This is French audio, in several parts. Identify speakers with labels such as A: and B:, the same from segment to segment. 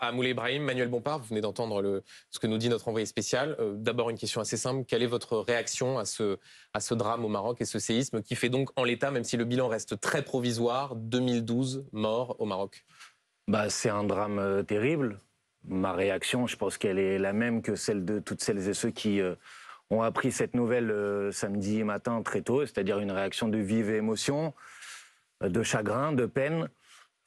A: à Moulay Ibrahim. Manuel Bompard, vous venez d'entendre ce que nous dit notre envoyé spécial. D'abord, une question assez simple. Quelle est votre réaction à ce drame au Maroc et ce séisme qui fait donc en l'état, même si le bilan reste très provisoire, 2012 morts au Maroc?
B: C'est un drame terrible. Ma réaction, je pense qu'elle est la même que celle de toutes celles et ceux qui ont appris cette nouvelle samedi matin très tôt, c'est-à-dire une réaction de vive émotion, de chagrin, de peine,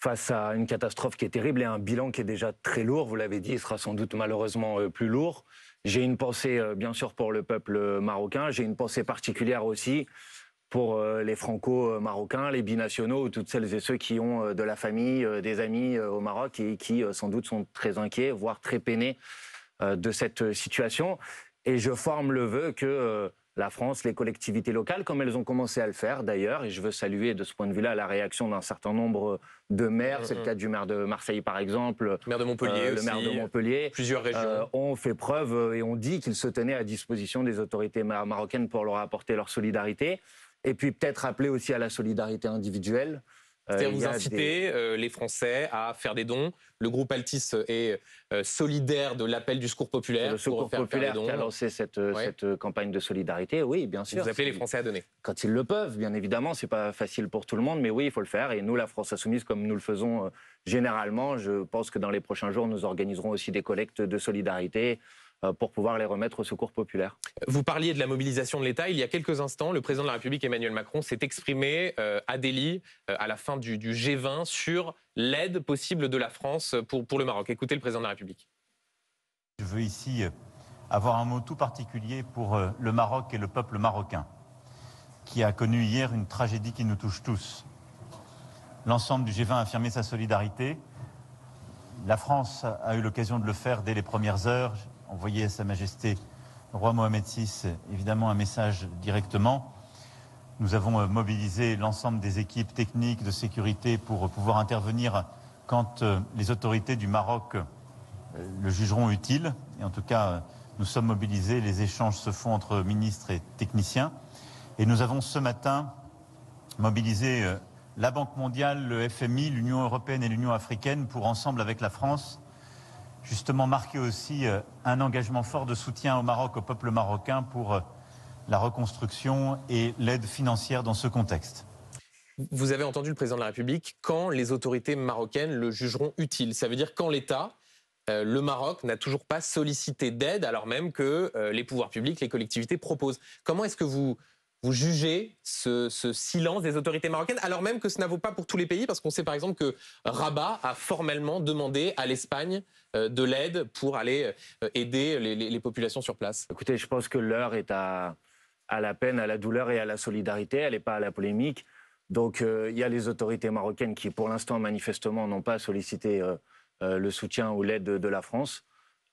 B: face à une catastrophe qui est terrible et un bilan qui est déjà très lourd. Vous l'avez dit, il sera sans doute malheureusement plus lourd. J'ai une pensée bien sûr pour le peuple marocain, j'ai une pensée particulière aussi pour les franco-marocains, les binationaux, toutes celles et ceux qui ont de la famille, des amis au Maroc et qui sans doute sont très inquiets, voire très peinés de cette situation. Et je forme le vœu que la France, les collectivités locales, comme elles ont commencé à le faire d'ailleurs, et je veux saluer de ce point de vue-là la réaction d'un certain nombre de maires, c'est le cas du maire de Marseille par exemple,
A: Le maire de Montpellier
B: le
A: aussi,
B: maire de Montpellier,
A: plusieurs régions.
B: ont fait preuve et ont dit qu'ils se tenaient à disposition des autorités marocaines pour leur apporter leur solidarité. Et puis peut-être appeler aussi à la solidarité individuelle.
A: C'est-à-dire vous incitez les Français à faire des dons. Le groupe Altis est solidaire de l'appel du Secours populaire.
B: Le Secours populaire qui a lancé cette campagne de solidarité, oui, bien sûr.
A: Vous appelez les Français à donner.
B: Quand ils le peuvent, bien évidemment, c'est pas facile pour tout le monde, mais oui, il faut le faire. Et nous, la France Insoumise, comme nous le faisons généralement, je pense que dans les prochains jours, nous organiserons aussi des collectes de solidarité pour pouvoir les remettre au Secours populaire.
A: Vous parliez de la mobilisation de l'État. Il y a quelques instants, le président de la République, Emmanuel Macron, s'est exprimé à Delhi, à la fin du G20, sur l'aide possible de la France pour le Maroc. Écoutez le président de la République.
C: Je veux ici avoir un mot tout particulier pour le Maroc et le peuple marocain, qui a connu hier une tragédie qui nous touche tous. L'ensemble du G20 a affirmé sa solidarité. La France a eu l'occasion de le faire dès les premières heures. Envoyer à Sa Majesté le roi Mohamed VI, évidemment, un message directement. Nous avons mobilisé l'ensemble des équipes techniques de sécurité pour pouvoir intervenir quand les autorités du Maroc le jugeront utile. Et en tout cas, nous sommes mobilisés, les échanges se font entre ministres et techniciens. Et nous avons ce matin mobilisé la Banque mondiale, le FMI, l'Union européenne et l'Union africaine pour, ensemble avec la France, justement marquer aussi un engagement fort de soutien au Maroc, au peuple marocain pour la reconstruction et l'aide financière dans ce contexte.
A: Vous avez entendu le président de la République, quand les autorités marocaines le jugeront utile. Ça veut dire quand l'État, le Maroc, n'a toujours pas sollicité d'aide alors même que les pouvoirs publics, les collectivités proposent. Comment est-ce que vous jugez ce silence des autorités marocaines, alors même que ce ne vaut pas pour tous les pays, parce qu'on sait par exemple que Rabat a formellement demandé à l'Espagne de l'aide pour aller aider les populations sur place?
B: Écoutez, je pense que l'heure est à la peine, à la douleur et à la solidarité, elle n'est pas à la polémique. Donc il y a les autorités marocaines qui, pour l'instant, manifestement, n'ont pas sollicité le soutien ou l'aide de la France.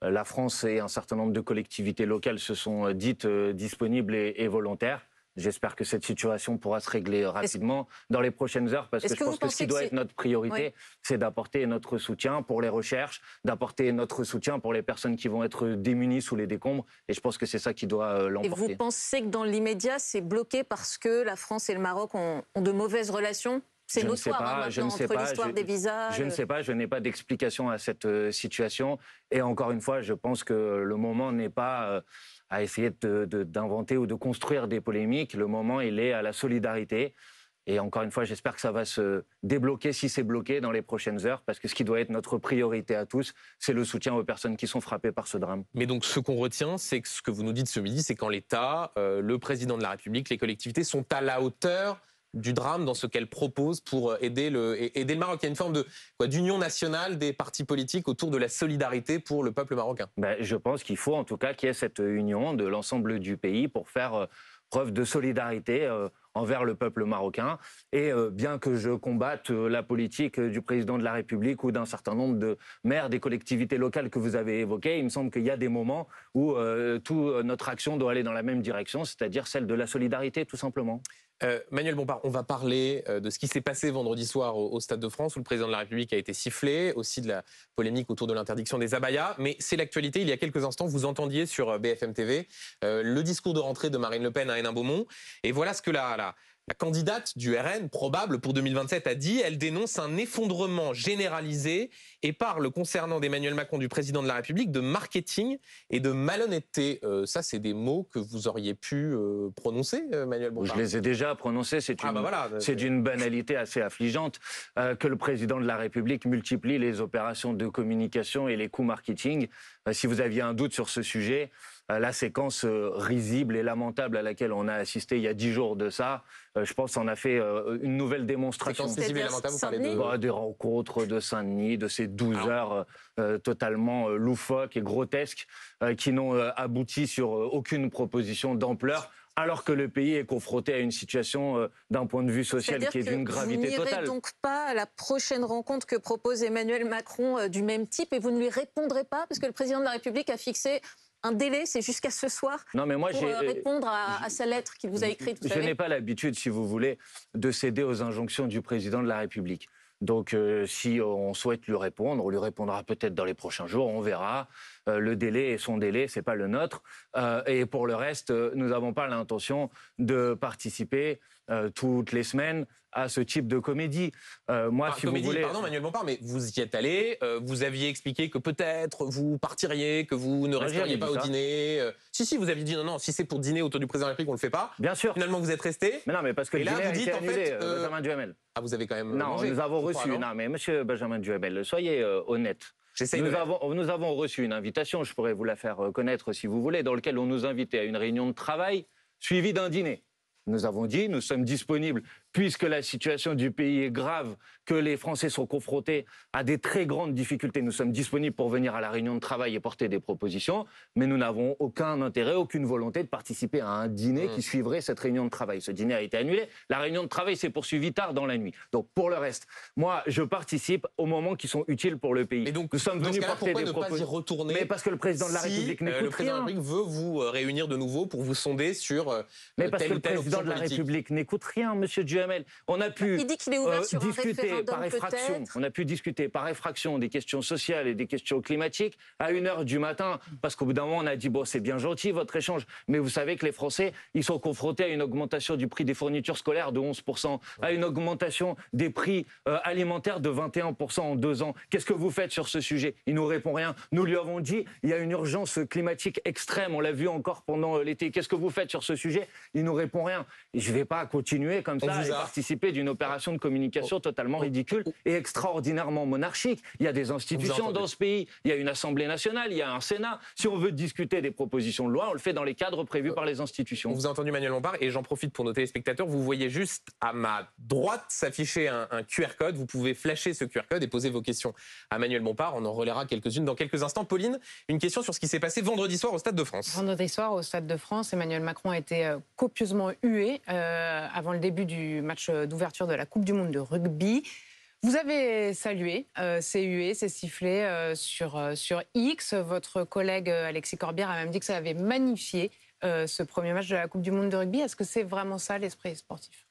B: La France et un certain nombre de collectivités locales se sont dites disponibles et volontaires. J'espère que cette situation pourra se régler rapidement dans les prochaines heures, parce que je pense que ce qui doit être notre priorité, c'est d'apporter notre soutien pour les recherches, d'apporter notre soutien pour les personnes qui vont être démunies sous les décombres, et je pense que c'est ça qui doit l'emporter.
D: Et vous pensez que dans l'immédiat, c'est bloqué parce que la France et le Maroc ont de mauvaises relations? C'est notoire entre l'histoire des visas.
B: Je ne sais pas, je n'ai pas d'explication à cette situation, et encore une fois, je pense que le moment n'est pas à essayer d'inventer ou de construire des polémiques. Le moment, il est à la solidarité. Et encore une fois, j'espère que ça va se débloquer, si c'est bloqué, dans les prochaines heures, parce que ce qui doit être notre priorité à tous, c'est le soutien aux personnes qui sont frappées par ce drame.
A: Mais donc, ce qu'on retient, c'est que ce que vous nous dites ce midi, c'est quand l'État, le président de la République, les collectivités sont à la hauteur du drame dans ce qu'elle propose pour aider le Maroc. Il y a une forme d'union nationale des partis politiques autour de la solidarité pour le peuple marocain.
B: Je pense qu'il faut en tout cas qu'il y ait cette union de l'ensemble du pays pour faire preuve de solidarité envers le peuple marocain. Et bien que je combatte la politique du président de la République ou d'un certain nombre de maires des collectivités locales que vous avez évoquées, il me semble qu'il y a des moments où toute notre action doit aller dans la même direction, c'est-à-dire celle de la solidarité, tout simplement.
A: Manuel Bompard, on va parler de ce qui s'est passé vendredi soir au Stade de France, où le président de la République a été sifflé, aussi de la polémique autour de l'interdiction des abayas. Mais c'est l'actualité. Il y a quelques instants, vous entendiez sur BFM TV le discours de rentrée de Marine Le Pen à Hénin-Beaumont. Et voilà ce que la La candidate du RN, probable pour 2027, a dit, elle dénonce un effondrement généralisé et parle, concernant d'Emmanuel Macron, du président de la République, de marketing et de malhonnêteté. Ça, c'est des mots que vous auriez pu prononcer, Manuel Bompard.
B: Je les ai déjà prononcés. C'est d'une banalité assez affligeante que le président de la République multiplie les opérations de communication et les coûts marketing. Si vous aviez un doute sur ce sujet, la séquence risible et lamentable à laquelle on a assisté il y a 10 jours de ça, je pense qu'on a fait une nouvelle démonstration.
A: Séquence risible et lamentable, vous parlez de...
B: Des rencontres de Saint-Denis, de ces 12 heures totalement loufoques et grotesques qui n'ont abouti sur aucune proposition d'ampleur, alors que le pays est confronté à une situation d'un point de vue social qui est d'une gravité totale.
D: Vous n'irez donc pas à la prochaine rencontre que propose Emmanuel Macron du même type et vous ne lui répondrez pas parce que le président de la République a fixé un délai, c'est jusqu'à ce soir, pour répondre à sa lettre qu'il vous a écrite.
B: Je n'ai pas l'habitude, si vous voulez, de céder aux injonctions du président de la République. Donc, si on souhaite lui répondre, on lui répondra peut-être dans les prochains jours, on verra. Le délai est son délai, c'est pas le nôtre. Et pour le reste, nous n'avons pas l'intention de participer toutes les semaines à ce type de comédie.
A: Pardon, Manuel Bompard, mais vous y êtes allé, vous aviez expliqué que peut-être vous partiriez, que vous ne resteriez pas au dîner. Si, vous aviez dit non, si c'est pour dîner autour du président de la République, on le fait pas.
B: Bien sûr.
A: Finalement, vous êtes resté.
B: Mais non, mais parce que le dîner a été annulé, Benjamin Duhamel.
A: Ah, vous avez quand même
B: Non,
A: mangé,
B: nous avons reçu. Non, mais monsieur Benjamin Duhamel, soyez honnête. Nous avons reçu une invitation, je pourrais vous la faire connaître si vous voulez, dans laquelle on nous invitait à une réunion de travail suivie d'un dîner. Nous avons dit, nous sommes disponibles, puisque la situation du pays est grave, que les Français sont confrontés à des très grandes difficultés. Nous sommes disponibles pour venir à la réunion de travail et porter des propositions, mais nous n'avons aucun intérêt, aucune volonté de participer à un dîner qui suivrait cette réunion de travail. Ce dîner a été annulé. La réunion de travail s'est poursuivie tard dans la nuit. Donc, pour le reste, moi, je participe aux moments qui sont utiles pour le pays.
A: Et donc,
B: nous sommes venus porter des
A: propositions. Pourquoi ne pas y retourner?
B: Mais parce que le président de la République n'écoute rien.
A: Le président de la République veut vous réunir de nouveau pour vous sonder sur
B: mais parce que le président de la République n'écoute rien, monsieur Duhamel. On a pu
D: il dit qu'il est ouvert sur
B: discuter par effraction. On a pu discuter par effraction des questions sociales et des questions climatiques à 1h du matin, parce qu'au bout d'un moment, on a dit bon, c'est bien gentil votre échange, mais vous savez que les Français, ils sont confrontés à une augmentation du prix des fournitures scolaires de 11%, à une augmentation des prix alimentaires de 21% en 2 ans. Qu'est-ce que vous faites sur ce sujet? Il nous répond rien. Nous lui avons dit il y a une urgence climatique extrême. On l'a vu encore pendant l'été. Qu'est-ce que vous faites sur ce sujet? Il nous répond rien. Et je vais pas continuer comme ça et participer d'une opération de communication totalement ridicule et extraordinairement monarchique. Il y a des institutions dans ce pays, il y a une Assemblée nationale, il y a un Sénat. Si on veut discuter des propositions de loi, on le fait dans les cadres prévus par les institutions.
A: On vous a entendu, Manuel Bompard, et j'en profite pour nos téléspectateurs. Vous voyez juste à ma droite s'afficher un QR code. Vous pouvez flasher ce QR code et poser vos questions à Manuel Bompard. On en relaiera quelques-unes dans quelques instants. Pauline, une question sur ce qui s'est passé vendredi soir au Stade de France.
E: Vendredi soir au Stade de France, Emmanuel Macron a été copieusement hué avant le début du match d'ouverture de la Coupe du Monde de rugby. Vous avez salué ces huées, ces sifflets sur X. Votre collègue Alexis Corbière a même dit que ça avait magnifié ce premier match de la Coupe du Monde de rugby. Est-ce que c'est vraiment ça l'esprit sportif?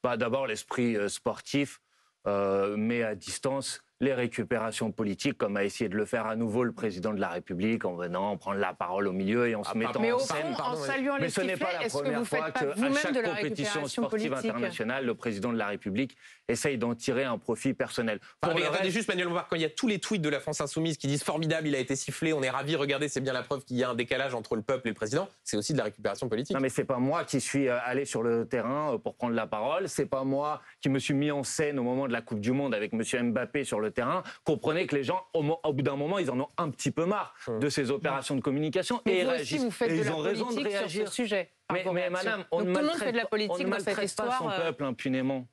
B: D'abord, l'esprit sportif met à distance les récupérations politiques, comme a essayé de le faire à nouveau le président de la République, en venant prendre la parole au milieu et en se mettant en scène.
E: En saluant les sifflets, est-ce que vous faites pas vous-même de la
B: compétition
E: récupération
B: sportive
E: politique
B: internationale, le président de la République essaye d'en tirer un profit personnel.
A: Regardez juste, Manuel Bompard, quand il y a tous les tweets de la France Insoumise qui disent « formidable, il a été sifflé, on est ravis, regardez, c'est bien la preuve qu'il y a un décalage entre le peuple et le président », c'est aussi de la récupération politique.
B: Non, mais c'est pas moi qui suis allé sur le terrain pour prendre la parole, c'est pas moi qui me suis mis en scène au moment de la Coupe du Monde avec monsieur Mbappé sur le terrain. Comprenez que les gens, au bout d'un moment, ils en ont un petit peu marre de ces opérations de communication et ils réagissent.
E: Vous faites
B: et
E: de
B: ils
E: la
B: ont raison de
E: politique
B: réagir.
E: sur ce sujet.
B: Mais madame, on ne maltraite pas son peuple impunément.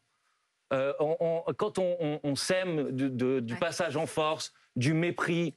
B: Quand on sème du passage en force, du mépris,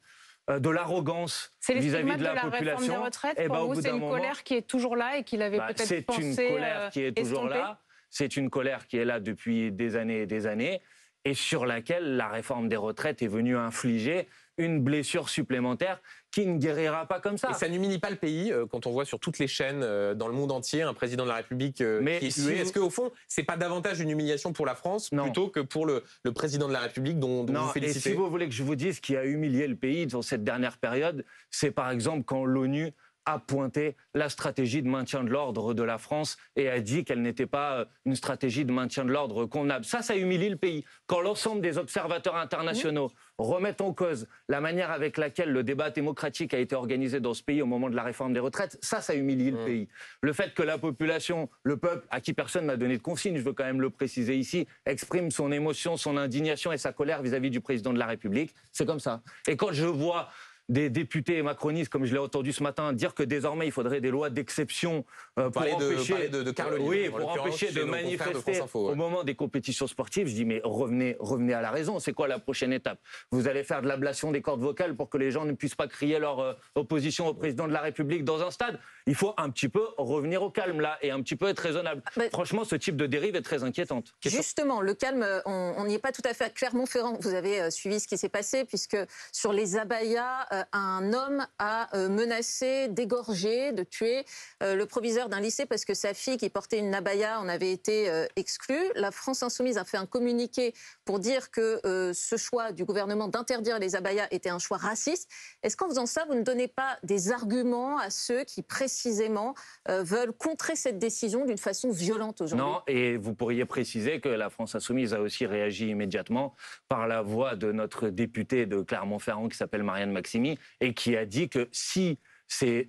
B: de l'arrogance vis-à-vis de la population,
E: des retraites, pour vous, c'est une colère qui est toujours là et qu'il avait peut-être pensé
B: C'est une colère qui est toujours là. C'est une colère qui est là depuis des années et des années, et sur laquelle la réforme des retraites est venue infliger une blessure supplémentaire qui ne guérira pas comme ça.
A: Et ça n'humilie pas le pays quand on voit sur toutes les chaînes dans le monde entier un président de la République qui est hué. Est-ce qu'au fond, c'est pas davantage une humiliation pour la France plutôt que pour le président de la République dont vous félicitez?
B: Et si vous voulez que je vous dise ce qui a humilié le pays dans cette dernière période, c'est par exemple quand l'ONU a pointé la stratégie de maintien de l'ordre de la France et a dit qu'elle n'était pas une stratégie de maintien de l'ordre convenable. Ça humilie le pays. Quand l'ensemble des observateurs internationaux remettent en cause la manière avec laquelle le débat démocratique a été organisé dans ce pays au moment de la réforme des retraites, ça humilie le pays. Le fait que la population, le peuple, à qui personne n'a donné de consigne, je veux quand même le préciser ici, exprime son émotion, son indignation et sa colère vis-à-vis du président de la République, c'est comme ça. Et quand je vois des députés macronistes, comme je l'ai entendu ce matin, dire que désormais il faudrait des lois d'exception pour empêcher de manifester au moment des compétitions sportives. Je dis mais revenez à la raison. C'est quoi la prochaine étape? Vous allez faire de l'ablation des cordes vocales pour que les gens ne puissent pas crier leur opposition au président de la République dans un stade? Il faut un petit peu revenir au calme là et un petit peu être raisonnable. Franchement, ce type de dérive est très inquiétante.
D: Justement, le calme, on n'y est pas tout à fait à Clermont-Ferrand. Vous avez suivi ce qui s'est passé puisque sur les abayas, un homme a menacé d'égorger, de tuer le proviseur d'un lycée parce que sa fille qui portait une abaya en avait été exclue. La France Insoumise a fait un communiqué pour dire que ce choix du gouvernement d'interdire les abayas était un choix raciste. Est-ce qu'en faisant ça, vous ne donnez pas des arguments à ceux qui précisément veulent contrer cette décision d'une façon violente aujourd'hui?
B: Non, et vous pourriez préciser que la France Insoumise a aussi réagi immédiatement par la voix de notre députée de Clermont-Ferrand qui s'appelle Marianne Maximi et qui a dit que si ces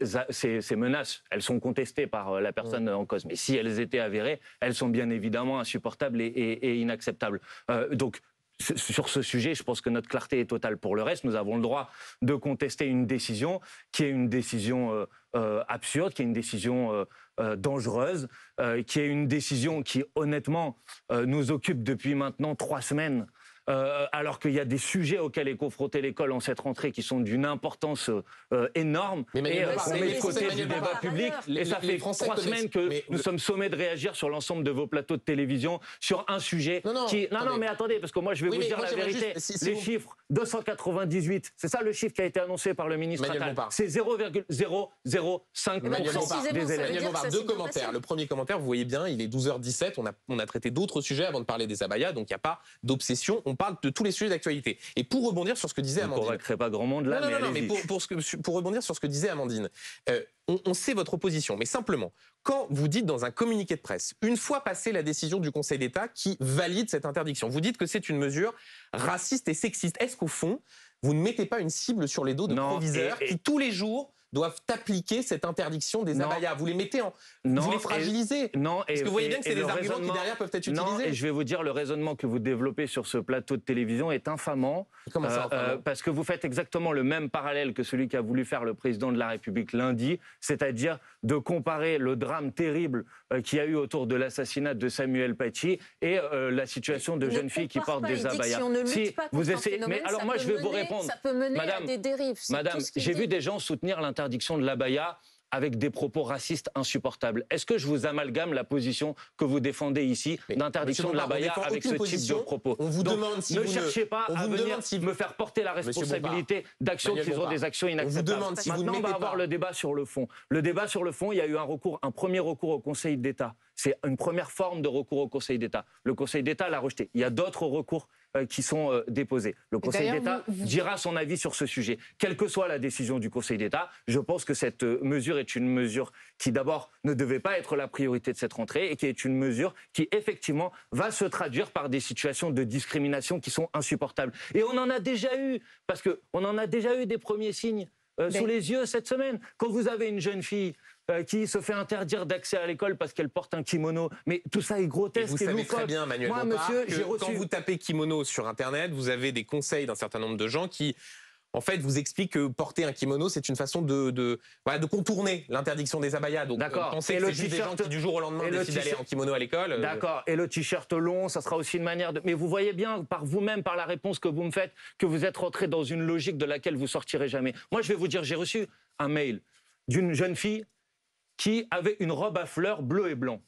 B: menaces, elles sont contestées par la personne en cause, mais si elles étaient avérées, elles sont bien évidemment insupportables et inacceptables. Donc, sur ce sujet, je pense que notre clarté est totale. Pour le reste, nous avons le droit de contester une décision qui est une décision absurde, qui est une décision dangereuse, qui est une décision qui, honnêtement, nous occupe depuis maintenant 3 semaines. Alors qu'il y a des sujets auxquels est confrontée l'école en cette rentrée qui sont d'une importance énorme.
A: Mais
B: et on met de côté du débat public. Et ça fait 3 semaines que nous sommes sommés de réagir sur l'ensemble de vos plateaux de télévision sur un sujet qui... Non, mais attendez, parce que moi je vais vous dire la vérité. Les chiffres, 298, c'est ça le chiffre qui a été annoncé par le ministre Attal. C'est 0,005% des élèves.
A: Deux commentaires. Le premier commentaire, vous voyez bien, il est 12h17. On a traité d'autres sujets avant de parler des abayas, donc il n'y a pas d'obsession. On parle de tous les sujets d'actualité. Et pour rebondir sur ce que disait Amandine...
B: On ne crée pas grand monde là,
A: mais pour rebondir sur ce que disait Amandine, on sait votre opposition, mais simplement, quand vous dites dans un communiqué de presse, une fois passée la décision du Conseil d'État qui valide cette interdiction, vous dites que c'est une mesure raciste et sexiste. Est-ce qu'au fond, vous ne mettez pas une cible sur les dos de proviseurs qui tous les jours doivent appliquer cette interdiction des abayas? Vous les mettez vous les fragilisez. Parce que vous voyez bien que c'est des arguments qui derrière peuvent être utilisés.
B: Non, et je vais vous dire, le raisonnement que vous développez sur ce plateau de télévision est infamant.
A: Comment ça, infamant?
B: Parce que vous faites exactement le même parallèle que celui qu'a voulu faire le président de la République lundi, c'est-à-dire de comparer le drame terrible qu'il y a eu autour de l'assassinat de Samuel Paty et la situation de jeunes filles qui portent des abayas.
D: Si vous essayez,
B: mais alors moi je vais vous répondre.
D: Ça peut mener à des dérives.
B: Madame, j'ai vu des gens soutenir l'interdiction de l'abaya avec des propos racistes insupportables. Est-ce que je vous amalgame la position que vous défendez ici d'interdiction de l'abaya avec ce type de propos?
A: On vous demande si
B: ne cherchez pas à venir me faire porter la responsabilité d'actions qui sont des actions inacceptables. Maintenant, on va avoir le débat sur le fond. Le débat sur le fond, il y a eu un premier recours au Conseil d'État. C'est une première forme de recours au Conseil d'État. Le Conseil d'État l'a rejeté. Il y a d'autres recours qui sont déposés. Le Conseil d'État dira son avis sur ce sujet. Quelle que soit la décision du Conseil d'État, je pense que cette mesure est une mesure qui, d'abord, ne devait pas être la priorité de cette rentrée et qui est une mesure qui, effectivement, va se traduire par des situations de discrimination qui sont insupportables. Et on en a déjà eu, parce qu'on en a déjà eu des premiers signes sous les yeux cette semaine. Quand vous avez une jeune fille qui se fait interdire d'accès à l'école parce qu'elle porte un kimono. Mais tout ça est grotesque.
A: Et vous savez très bien, Manuel Bompard, que quand vous tapez kimono sur Internet, vous avez des conseils d'un certain nombre de gens qui, en fait, vous expliquent que porter un kimono, c'est une façon de contourner l'interdiction des abayas. Donc, pensez que c'est juste des gens qui, du jour au lendemain, décident d'aller en kimono à l'école.
B: D'accord. Et le t-shirt long, ça sera aussi une manière de... Mais vous voyez bien, par vous-même, par la réponse que vous me faites, que vous êtes rentré dans une logique de laquelle vous sortirez jamais. Moi, je vais vous dire, j'ai reçu un mail d'une jeune fille qui avait une robe à fleurs bleu et blanc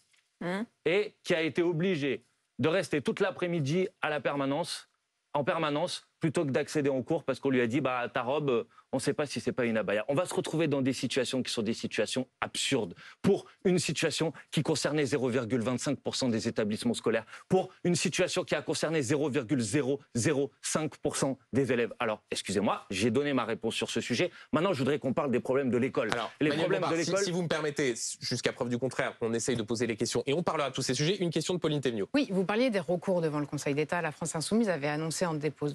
B: et qui a été obligée de rester toute l'après-midi en permanence plutôt que d'accéder en cours parce qu'on lui a dit ta robe, on ne sait pas si c'est pas une abaya. On va se retrouver dans des situations qui sont des situations absurdes. Pour une situation qui concernait 0,25% des établissements scolaires, pour une situation qui a concerné 0,005% des élèves. Alors, excusez-moi, j'ai donné ma réponse sur ce sujet. Maintenant, je voudrais qu'on parle des problèmes de l'école.
A: Alors, si vous me permettez, jusqu'à preuve du contraire, on essaye de poser les questions et on parlera de tous ces sujets. Une question de Pauline Thévenot.
E: Oui, vous parliez des recours devant le Conseil d'État. La France Insoumise avait annoncé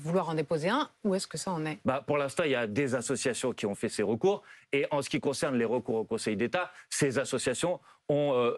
E: vouloir en déposer un. Où est-ce que ça en est ?
B: Pour l'instant, il y a des associations qui ont fait ces recours. Et en ce qui concerne les recours au Conseil d'État, ces associations ont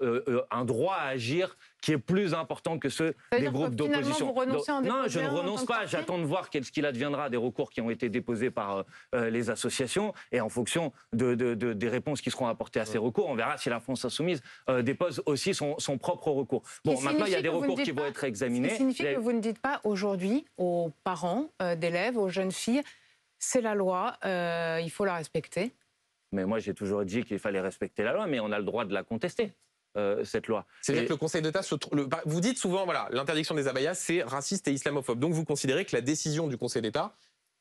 B: un droit à agir qui est plus important que ceux des groupes d'opposition.
E: Vous renoncez en
B: non, je ne renonce pas. J'attends de voir ce qu'il adviendra des recours qui ont été déposés par les associations. Et en fonction des réponses qui seront apportées à ces recours, on verra si la France Insoumise dépose aussi son propre recours. Bon, maintenant, il y a des recours qui vont être examinés.
E: Ce qui signifie que vous ne dites pas aujourd'hui aux parents d'élèves, aux jeunes filles, c'est la loi, il faut la respecter.
B: Mais moi, j'ai toujours dit qu'il fallait respecter la loi, mais on a le droit de la contester, cette loi.
A: C'est-à-dire que le Conseil d'État vous dites souvent, voilà, l'interdiction des abayas, c'est raciste et islamophobe. Donc vous considérez que la décision du Conseil d'État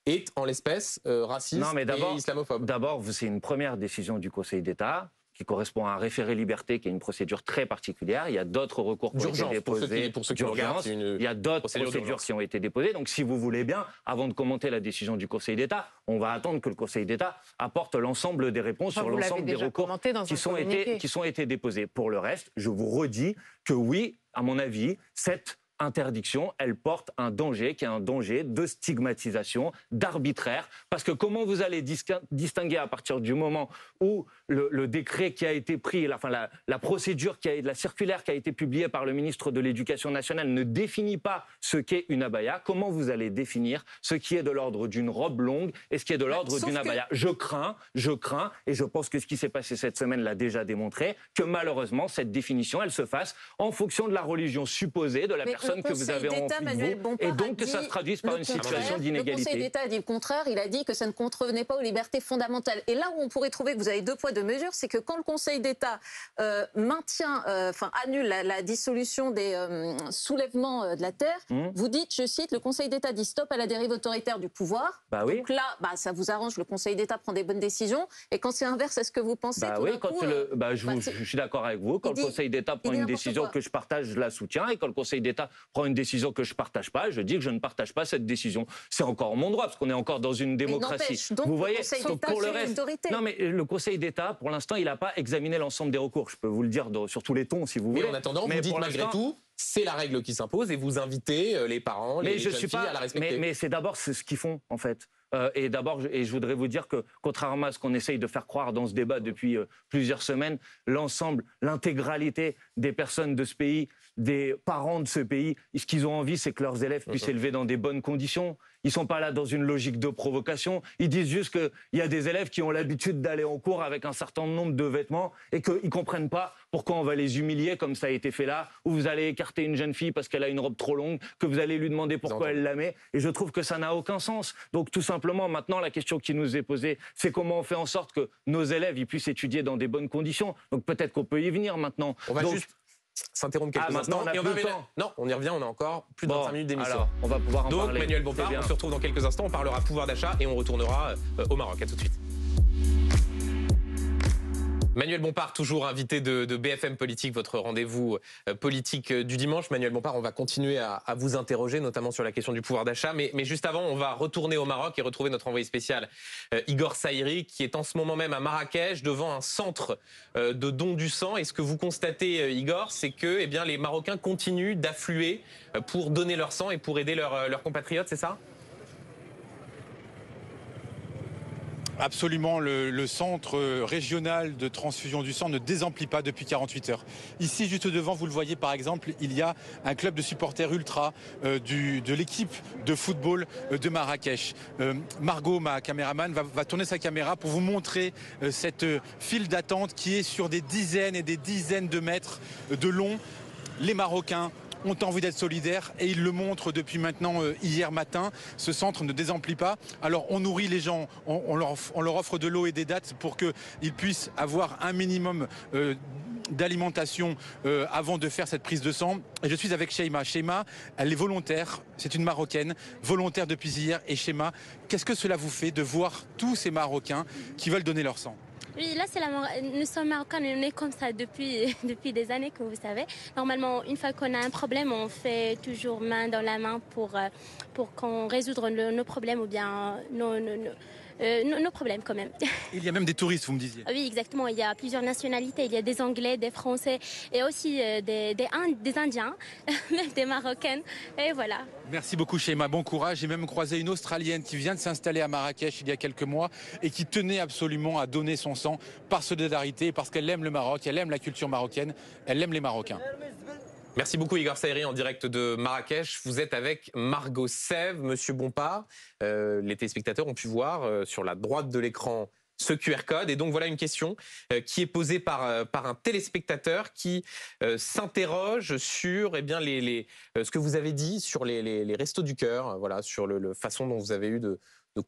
A: est, en l'espèce, raciste et islamophobe.
B: D'abord, c'est une première décision du Conseil d'État qui correspond à un référé liberté, qui est une procédure très particulière. Il y a d'autres recours qui ont été déposés.
A: Pour ceux qui regardent,
B: il y a d'autres procédures qui ont été déposées. Donc, si vous voulez bien, avant de commenter la décision du Conseil d'État, on va attendre que le Conseil d'État apporte l'ensemble des réponses sur l'ensemble des recours qui sont été déposés. Pour le reste, je vous redis que oui, à mon avis, cette interdiction, elle porte un danger qui est un danger de stigmatisation, d'arbitraire, parce que comment vous allez distinguer à partir du moment où le décret qui a été pris, la procédure la circulaire qui a été publiée par le ministre de l'Éducation nationale ne définit pas ce qu'est une abaya, comment vous allez définir ce qui est de l'ordre d'une robe longue et ce qui est de l'ordre d'une abaya? Je crains, et je pense que ce qui s'est passé cette semaine l'a déjà démontré, que malheureusement cette définition, elle se fasse en fonction de la religion supposée de la personne que vous avez en vous, et donc que ça se traduise par une situation d'inégalité.
D: Le Conseil d'État a dit le contraire, il a dit que ça ne contrevenait pas aux libertés fondamentales. Et là où on pourrait trouver que vous avez deux poids, deux mesures, c'est que quand le Conseil d'État annule la dissolution des soulèvements de la terre, vous dites, je cite, le Conseil d'État dit stop à la dérive autoritaire du pouvoir.
B: Oui.
D: Donc là, ça vous arrange, le Conseil d'État prend des bonnes décisions. Et quand c'est inverse, est-ce que vous pensez
B: je suis d'accord avec vous. Quand le Conseil d'État prend une décision que je partage, je la soutiens. Et quand le Conseil d'État prend une décision que je ne partage pas, je dis que je ne partage pas cette décision. C'est encore mon droit, parce qu'on est encore dans une démocratie.
D: Donc,
B: vous voyez,
D: pour le reste,
B: non, mais le Conseil d'État, pour l'instant, il n'a pas examiné l'ensemble des recours. Je peux vous le dire sur tous les tons, si vous voulez.
A: Mais en attendant, vous dites malgré tout, c'est la règle qui s'impose et vous invitez les parents, les jeunes filles à la respecter.
B: Mais c'est d'abord ce qu'ils font, en fait. Et je voudrais vous dire que, contrairement à ce qu'on essaye de faire croire dans ce débat depuis plusieurs semaines, l'intégralité des personnes de ce pays, des parents de ce pays, ce qu'ils ont envie, c'est que leurs élèves puissent s'élever dans des bonnes conditions. Ils ne sont pas là dans une logique de provocation. Ils disent juste qu'il y a des élèves qui ont l'habitude d'aller en cours avec un certain nombre de vêtements et qu'ils ne comprennent pas pourquoi on va les humilier comme ça a été fait là, où vous allez écarter une jeune fille parce qu'elle a une robe trop longue, que vous allez lui demander pourquoi elle la met. Et je trouve que ça n'a aucun sens. Donc tout simplement, maintenant, la question qui nous est posée, c'est comment on fait en sorte que nos élèves ils puissent étudier dans des bonnes conditions. Donc peut-être qu'on peut y venir maintenant.
A: On va juste s'interrompre quelques instants. Non, on y revient, on a encore plus de 25 minutes d'émission.
B: Alors, on va pouvoir en parler.
A: Donc, Manuel Bompard, on se retrouve dans quelques instants, on parlera pouvoir d'achat et on retournera au Maroc. À tout de suite. Manuel Bompard, toujours invité de BFM Politique, votre rendez-vous politique du dimanche. Manuel Bompard, on va continuer à vous interroger, notamment sur la question du pouvoir d'achat. Mais juste avant, on va retourner au Maroc et retrouver notre envoyé spécial Igor Saïri, qui est en ce moment même à Marrakech, devant un centre de don du sang. Et ce que vous constatez, Igor, c'est que les Marocains continuent d'affluer pour donner leur sang et pour aider leurs compatriotes, c'est ça ?
F: Absolument, le centre régional de transfusion du sang ne désemplit pas depuis 48 heures. Ici, juste devant, vous le voyez par exemple, il y a un club de supporters ultra de l'équipe de football de Marrakech. Margot, ma caméraman, va tourner sa caméra pour vous montrer cette file d'attente qui est sur des dizaines et des dizaines de mètres de long. Les Marocains ont envie d'être solidaires et ils le montrent depuis maintenant hier matin. Ce centre ne désemplit pas. Alors on nourrit les gens, on leur offre de l'eau et des dates pour qu'ils puissent avoir un minimum d'alimentation avant de faire cette prise de sang. Et je suis avec Sheima. Sheima, elle est volontaire, c'est une Marocaine, volontaire depuis hier. Et Sheima, qu'est-ce que cela vous fait de voir tous ces Marocains qui veulent donner leur sang?
G: Oui, là, nous sommes Marocains, on est comme ça depuis des années, comme vous savez. Normalement, une fois qu'on a un problème, on fait toujours main dans la main pour qu'on résoudre nos problèmes ou bien nos problèmes quand même.
F: Il y a même des touristes, vous me disiez.
G: Oui, exactement. Il y a plusieurs nationalités. Il y a des Anglais, des Français et aussi des Indiens, même des Marocaines. Et voilà.
F: Merci beaucoup, Sheima. Bon courage. J'ai même croisé une Australienne qui vient de s'installer à Marrakech il y a quelques mois et qui tenait absolument à donner son sang par solidarité, parce qu'elle aime le Maroc, elle aime la culture marocaine, elle aime les Marocains.
A: Merci beaucoup Igor Saïri en direct de Marrakech. Vous êtes avec Margot Sève, Monsieur Bompard. Les téléspectateurs ont pu voir sur la droite de l'écran ce QR code. Et donc voilà une question qui est posée par un téléspectateur qui s'interroge sur ce que vous avez dit sur les Restos du Cœur, voilà, sur la façon dont vous avez eu de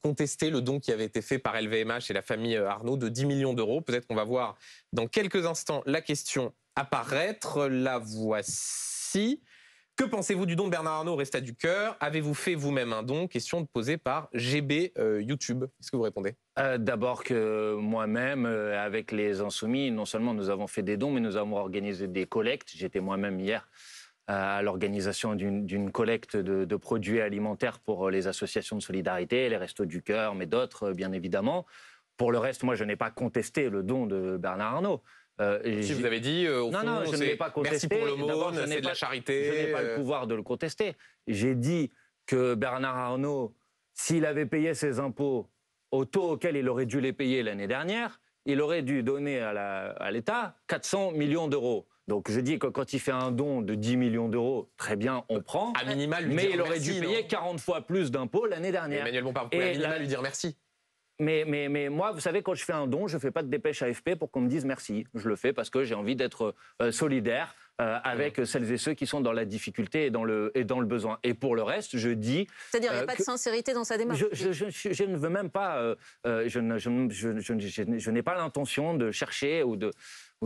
A: contester le don qui avait été fait par LVMH et la famille Arnault de 10 millions d'euros. Peut-être qu'on va voir dans quelques instants la question apparaître. La voici. Que pensez-vous du don de Bernard Arnault au Restos du Cœur? Avez-vous fait vous-même un don? Question posée par GB YouTube. Est-ce que vous répondez?
B: D'abord que moi-même, avec les Insoumis, non seulement nous avons fait des dons, mais nous avons organisé des collectes. J'étais moi-même hier à l'organisation d'une collecte de produits alimentaires pour les associations de solidarité, les Restos du Cœur, mais d'autres, bien évidemment. Pour le reste, moi, je n'ai pas contesté le don de Bernard Arnault.
A: Si vous avez dit, au fond,
B: non, je ne l'ai pas contesté.
A: Merci pour l'aumône, c'est de la charité.
B: Je n'ai pas le pouvoir de le contester. J'ai dit que Bernard Arnault, s'il avait payé ses impôts au taux auquel il aurait dû les payer l'année dernière, il aurait dû donner à l'État 400 millions d'euros. Donc je dis que quand il fait un don de 10 millions d'euros, très bien, on prend.
A: À minima, lui
B: mais
A: dire
B: il aurait
A: merci,
B: dû payer 40 fois plus d'impôts l'année dernière.
A: Emmanuel Bompard, vous pouvez à minima lui dire merci.
B: Mais moi, vous savez, quand je fais un don, je ne fais pas de dépêche AFP pour qu'on me dise merci. Je le fais parce que j'ai envie d'être solidaire avec celles et ceux qui sont dans la difficulté et dans le besoin. Et pour le reste, je dis...
D: C'est-à-dire qu'il n'y a pas de sincérité dans sa démarche.
B: Je ne veux même pas... je n'ai pas l'intention de chercher ou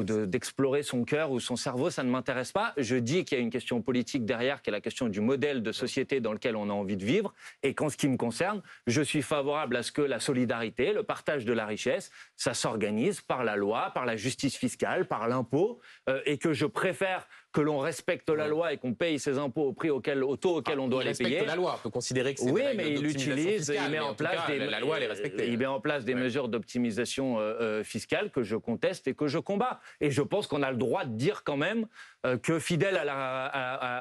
B: d'explorer son cœur ou son cerveau, ça ne m'intéresse pas. Je dis qu'il y a une question politique derrière, qui est la question du modèle de société dans lequel on a envie de vivre. Et qu'en ce qui me concerne, je suis favorable à ce que la solidarité, le partage de la richesse, ça s'organise par la loi, par la justice fiscale, par l'impôt, et que je préfère que l'on respecte la loi et qu'on paye ses impôts au taux auquel on doit les payer.
A: Il respecte la loi, on peut considérer que c'est
B: oui, mais il l'utilise, il met en place
A: la loi, elle est respectée.
B: Il met en place des mesures d'optimisation fiscale que je conteste et que je combats. Et je pense qu'on a le droit de dire quand même que fidèle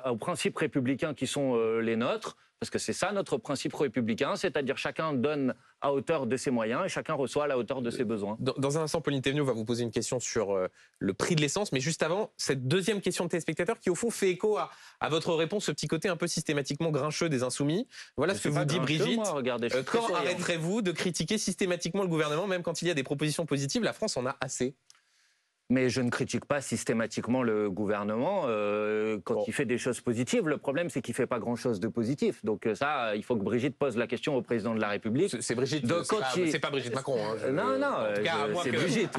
B: aux principes républicains qui sont les nôtres, parce que c'est ça notre principe républicain, c'est-à-dire chacun donne à hauteur de ses moyens et chacun reçoit à la hauteur de ses besoins.
A: Dans un instant, Pauline Thévenoud va vous poser une question sur le prix de l'essence, mais juste avant, cette deuxième question de téléspectateur qui au fond fait écho à votre réponse, ce petit côté un peu systématiquement grincheux des Insoumis. Voilà ce que vous dit Brigitte.
B: Moi, regardez,
A: quand arrêterez-vous de critiquer systématiquement le gouvernement, même quand il y a des propositions positives? La France en a assez.
B: Mais je ne critique pas systématiquement le gouvernement quand il fait des choses positives. Le problème, c'est qu'il ne fait pas grand-chose de positif. Donc ça, il faut que Brigitte pose la question au président de la République.
A: C'est Brigitte, c'est pas Brigitte Macron. Hein,
B: non, c'est Brigitte.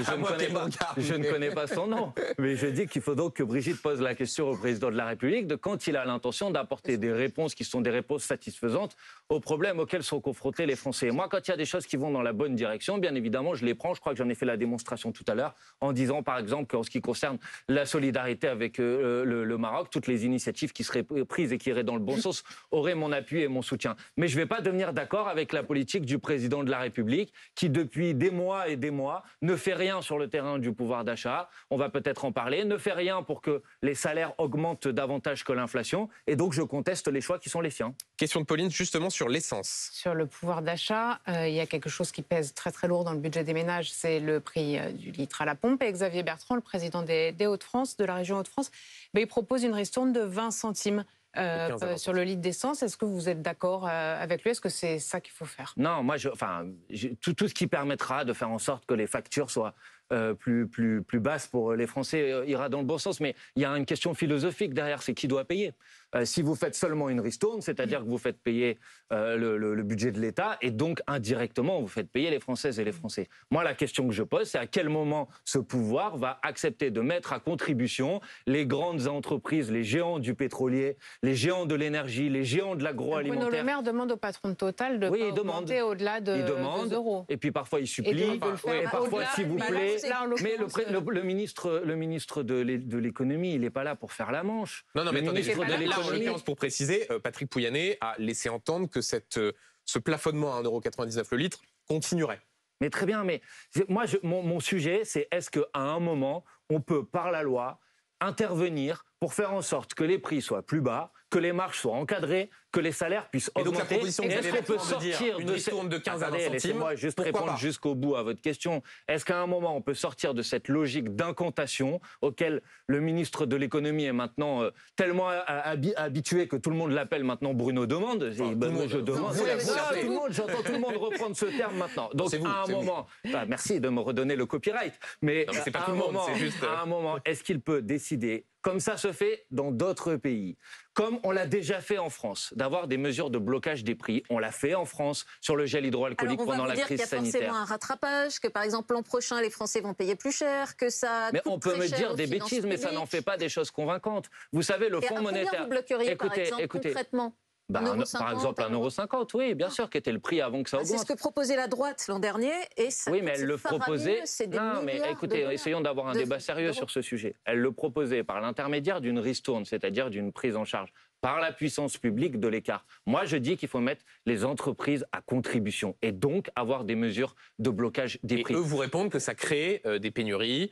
B: Je ne connais pas son nom. Mais je dis qu'il faut donc que Brigitte pose la question au président de la République de quand il a l'intention d'apporter des réponses qui sont des réponses satisfaisantes aux problèmes auxquels sont confrontés les Français. Moi, quand il y a des choses qui vont dans la bonne direction, bien évidemment, je les prends. Je crois que j'en ai fait la démonstration tout à l'heure en disant, par exemple, qu'en ce qui concerne la solidarité avec le Maroc, toutes les initiatives qui seraient prises et qui iraient dans le bon sens auraient mon appui et mon soutien. Mais je ne vais pas devenir d'accord avec la politique du président de la République qui, depuis des mois et des mois, ne fait rien sur le terrain du pouvoir d'achat. On va peut-être en parler. Ne fait rien pour que les salaires augmentent davantage que l'inflation. Et donc, je conteste les choix qui sont les siens.
A: Question de Pauline, justement, sur l'essence.
E: Sur le pouvoir d'achat, il y a quelque chose qui pèse très très lourd dans le budget des ménages, c'est le prix du litre à la pompe. Et Xavier Bertrand, le président des Hauts-de-France, de la région Hauts-de-France, il propose une ristourne de 20 centimes sur le litre d'essence. Est-ce que vous êtes d'accord avec lui? Est-ce que c'est ça qu'il faut faire?
B: Non, moi, tout ce qui permettra de faire en sorte que les factures soient plus basses pour les Français ira dans le bon sens. Mais il y a une question philosophique derrière, c'est qui doit payer. si vous faites seulement une ristourne, c'est-à-dire que vous faites payer le budget de l'État et donc indirectement vous faites payer les Françaises et les Français. Moi, la question que je pose, c'est à quel moment ce pouvoir va accepter de mettre à contribution les grandes entreprises, les géants du pétrolier, les géants de l'énergie, les géants de l'agroalimentaire.
E: Bruno Le Maire demande au patron de Total de pas augmenter au-delà de 2 euros.
B: Et puis parfois il supplie, parfois s'il vous plaît. Mais le ministre de l'économie, il n'est pas là pour faire la manche.
A: Non, mais attendez, là, en l'occurrence, pour préciser, Patrick Pouyanné a laissé entendre que ce plafonnement à 1,99 € le litre continuerait.
B: Mais très bien, mais moi, mon sujet, c'est est-ce qu'à un moment, on peut, par la loi, intervenir pour faire en sorte que les prix soient plus bas, que les marges soient encadrées, que les salaires puissent augmenter.
A: Donc la proposition
B: est-ce qu'on peut sortir
A: une ristourne de 15 à 20 centimes?
B: Laissez-moi juste répondre jusqu'au bout à votre question. Est-ce qu'à un moment, on peut sortir de cette logique d'incantation auquel le ministre de l'économie est maintenant tellement habitué que tout le monde l'appelle maintenant Bruno Demande? J'entends tout le monde reprendre ce terme maintenant. Donc à un moment, merci de me redonner le copyright, mais
A: c'est pas tout le monde, c'est juste...
B: à un moment, est-ce qu'il peut décider, comme ça se fait dans d'autres pays, comme on l'a déjà fait en France, d'avoir des mesures de blocage des prix. On l'a fait en France sur le gel hydroalcoolique pendant la crise sanitaire.
D: On va vous dire qu'il y a forcément un rattrapage, que par exemple l'an prochain les Français vont payer plus cher, que ça
B: mais
D: coûte
B: on peut
D: très
B: me
D: cher
B: dire
D: aux
B: des
D: finances
B: bêtises, mais ça n'en fait pas des choses convaincantes. Vous savez, le Fonds monétaire...
D: Combien vous bloqueriez par exemple concrètement?
B: Par exemple, 1,50 €, oui, bien sûr, qui était le prix avant que ça augmente.
D: C'est ce que proposait la droite l'an dernier. Et ça
B: oui, mais elle le proposait. Non, mais écoutez, essayons d'avoir un débat sérieux sur ce sujet. Elle le proposait par l'intermédiaire d'une ristourne, c'est-à-dire d'une prise en charge par la puissance publique de l'écart. Moi, je dis qu'il faut mettre les entreprises à contribution et donc avoir des mesures de blocage des prix.
A: Et eux vous répondent que ça crée des pénuries.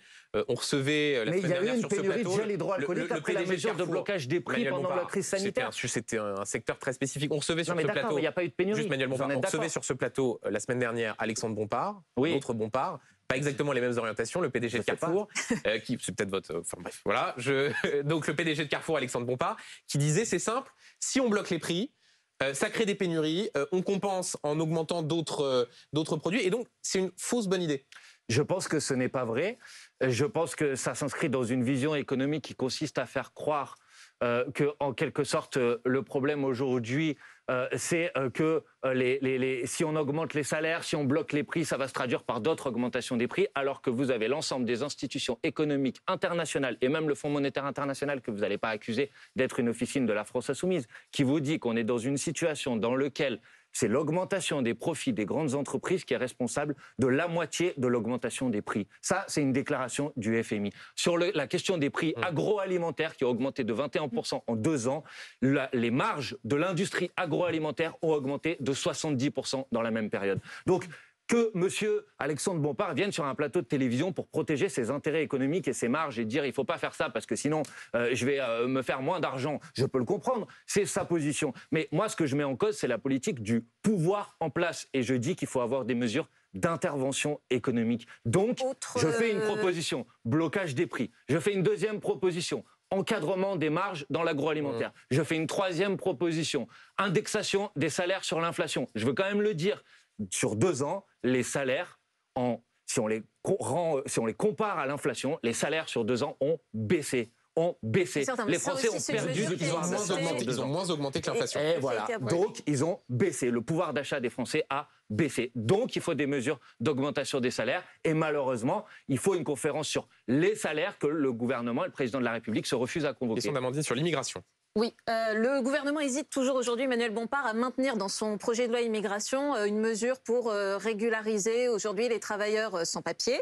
A: On recevait la semaine dernière sur ce plateau...
B: Mais il y a eu une pénurie de gel hydroalcoolique après la mesure de blocage des prix pendant la crise sanitaire.
A: C'était un secteur très spécifique. On recevait sur ce plateau...
B: mais il n'y a pas eu de pénurie.
A: Juste Manuel Bompard. On recevait sur ce plateau la semaine dernière Alexandre Bompard, d'autres Bompard. Pas exactement les mêmes orientations, le PDG de Carrefour, qui c'est peut-être votre... Enfin bref, voilà. Donc le PDG de Carrefour, Alexandre Bompard, qui disait, c'est simple, si on bloque les prix, ça crée des pénuries, on compense en augmentant d'autres produits, et donc c'est une fausse bonne idée.
B: Je pense que ce n'est pas vrai. Je pense que ça s'inscrit dans une vision économique qui consiste à faire croire que, en quelque sorte, le problème aujourd'hui, c'est que si on augmente les salaires, si on bloque les prix, ça va se traduire par d'autres augmentations des prix, alors que vous avez l'ensemble des institutions économiques internationales et même le Fonds monétaire international, que vous n'allez pas accuser d'être une officine de la France insoumise, qui vous dit qu'on est dans une situation dans laquelle c'est l'augmentation des profits des grandes entreprises qui est responsable de la moitié de l'augmentation des prix. Ça, c'est une déclaration du FMI. Sur la question des prix agroalimentaires qui ont augmenté de 21% en 2 ans, les marges de l'industrie agroalimentaire ont augmenté de 70% dans la même période. Donc, que M. Alexandre Bompard vienne sur un plateau de télévision pour protéger ses intérêts économiques et ses marges et dire il ne faut pas faire ça parce que sinon je vais me faire moins d'argent, je peux le comprendre, c'est sa position. Mais moi, ce que je mets en cause, c'est la politique du pouvoir en place. Et je dis qu'il faut avoir des mesures d'intervention économique. Donc, je fais une proposition, blocage des prix. Je fais une deuxième proposition, encadrement des marges dans l'agroalimentaire. Je fais une troisième proposition, indexation des salaires sur l'inflation. Je veux quand même le dire, sur 2 ans, les salaires, si on les compare à l'inflation, les salaires sur 2 ans ont baissé. Les Français ont perdu.
A: Ils ont moins augmenté que l'inflation.
B: Et voilà. Donc, ils ont baissé. Le pouvoir d'achat des Français a baissé. Donc, il faut des mesures d'augmentation des salaires. Et malheureusement, il faut une conférence sur les salaires que le gouvernement et le président de la République se refusent à convoquer.
A: Question d'Amandine sur l'immigration.
D: Oui, le gouvernement hésite toujours aujourd'hui, Emmanuel Bompard, à maintenir dans son projet de loi immigration une mesure pour régulariser aujourd'hui les travailleurs sans papier.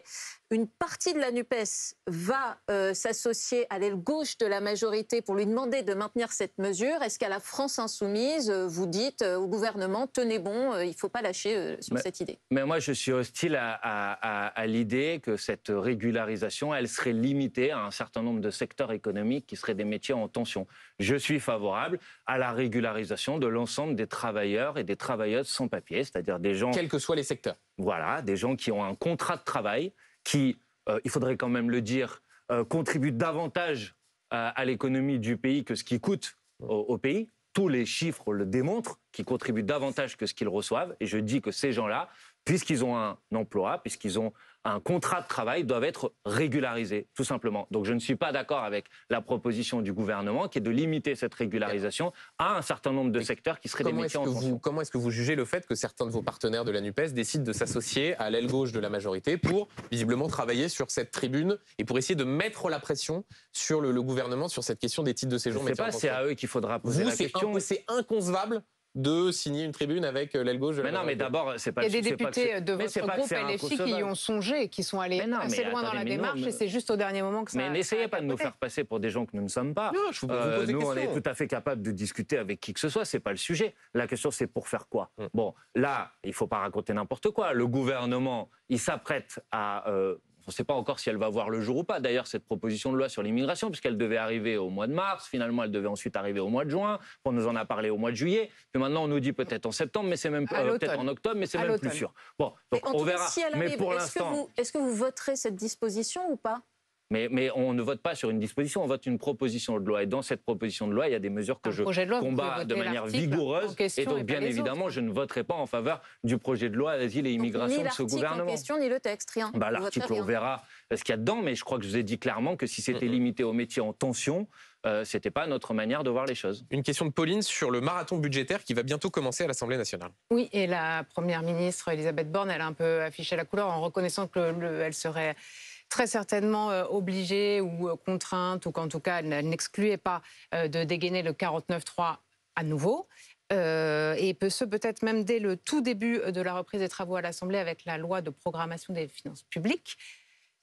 D: Une partie de la NUPES va s'associer à l'aile gauche de la majorité pour lui demander de maintenir cette mesure. Est-ce qu'à la France insoumise, vous dites au gouvernement, tenez bon, il ne faut pas lâcher sur cette idée?
B: Mais moi, je suis hostile à l'idée que cette régularisation, elle serait limitée à un certain nombre de secteurs économiques qui seraient des métiers en tension. Je suis favorable à la régularisation de l'ensemble des travailleurs et des travailleuses sans papier, c'est-à-dire des gens...
A: Quels que soient les secteurs.
B: Voilà, des gens qui ont un contrat de travail, qui, il faudrait quand même le dire, contribuent davantage à l'économie du pays que ce qui coûte au pays. Tous les chiffres le démontrent, qui contribuent davantage que ce qu'ils reçoivent. Et je dis que ces gens-là puisqu'ils ont un emploi, puisqu'ils ont un contrat de travail, doivent être régularisés, tout simplement. Donc je ne suis pas d'accord avec la proposition du gouvernement qui est de limiter cette régularisation à un certain nombre de secteurs qui seraient des métiers en tension.
A: Comment est-ce que vous jugez le fait que certains de vos partenaires de la NUPES décident de s'associer à l'aile gauche de la majorité pour visiblement travailler sur cette tribune et pour essayer de mettre la pression sur le gouvernement sur cette question des titres de séjour?
B: Je ne sais pas, c'est à eux qu'il faudra poser la question.
A: C'est inconcevable de signer une tribune avec l'aile gauche de la majorité.
B: Non, mais d'abord, c'est pas...
E: Il y a des députés de votre groupe LFI qui y ont songé, qui sont allés assez loin dans la démarche, et c'est juste au dernier moment que ça...
B: Mais n'essayez pas de nous faire passer pour des gens que nous ne sommes pas.
A: Non, je vous pose des
B: nous,
A: questions.
B: on est tout à fait capable de discuter avec qui que ce soit, c'est pas le sujet. La question, c'est pour faire quoi? Bon, là, il faut pas raconter n'importe quoi. Le gouvernement, il s'apprête à... on ne sait pas encore si elle va voir le jour ou pas. D'ailleurs, cette proposition de loi sur l'immigration, puisqu'elle devait arriver au mois de mars, finalement, elle devait ensuite arriver au mois de juin. On nous en a parlé au mois de juillet. Puis maintenant, on nous dit peut-être en septembre, mais c'est même peut-être en octobre, mais c'est même plus sûr. Bon, donc on verra.
D: Si elle arrive,
B: mais pour l'instant,
D: est-ce que vous voterez cette disposition ou pas?
B: Mais on ne vote pas sur une disposition, on vote une proposition de loi. Et dans cette proposition de loi, il y a des mesures que je combats de manière vigoureuse. Et donc, bien évidemment, je ne voterai pas en faveur du projet de loi Asile et Immigration de ce gouvernement.
D: Ni l'article en question, ni le texte, rien.
B: L'article, on verra ce qu'il y a dedans. Mais je crois que je vous ai dit clairement que si c'était limité aux métiers en tension, ce n'était pas notre manière de voir les choses.
A: Une question de Pauline sur le marathon budgétaire qui va bientôt commencer à l'Assemblée nationale.
E: Oui, et la Première ministre Elisabeth Borne, elle a un peu affiché la couleur en reconnaissant qu'elle serait très certainement obligée ou contrainte, ou qu'en tout cas, elle n'excluait pas de dégainer le 49.3 à nouveau. Et ce peut-être même dès le tout début de la reprise des travaux à l'Assemblée avec la loi de programmation des finances publiques.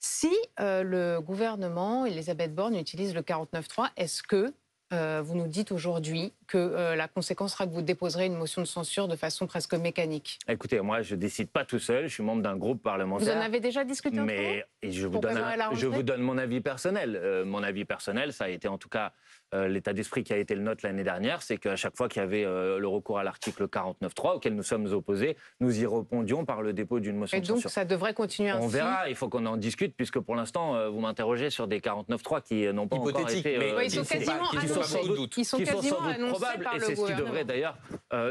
E: Si le gouvernement, Elisabeth Borne, utilise le 49.3, est-ce que vous nous dites aujourd'hui que la conséquence sera que vous déposerez une motion de censure de façon presque mécanique?
B: Écoutez, moi, je ne décide pas tout seul. Je suis membre d'un groupe parlementaire.
E: Vous en avez déjà discuté entre vous?
B: Et je vous donne mon avis personnel. Mon avis personnel, ça a été en tout cas l'état d'esprit qui a été le nôtre l'année dernière, c'est qu'à chaque fois qu'il y avait le recours à l'article 49.3, auquel nous sommes opposés, nous y répondions par le dépôt d'une motion de censure.
E: Et donc ça devrait continuer ainsi?
B: On verra, il faut qu'on en discute, puisque pour l'instant, vous m'interrogez sur des 49.3 qui n'ont pas encore été...
E: ils sont quasiment annoncés par le gouvernement.
B: Et c'est ce qui devrait d'ailleurs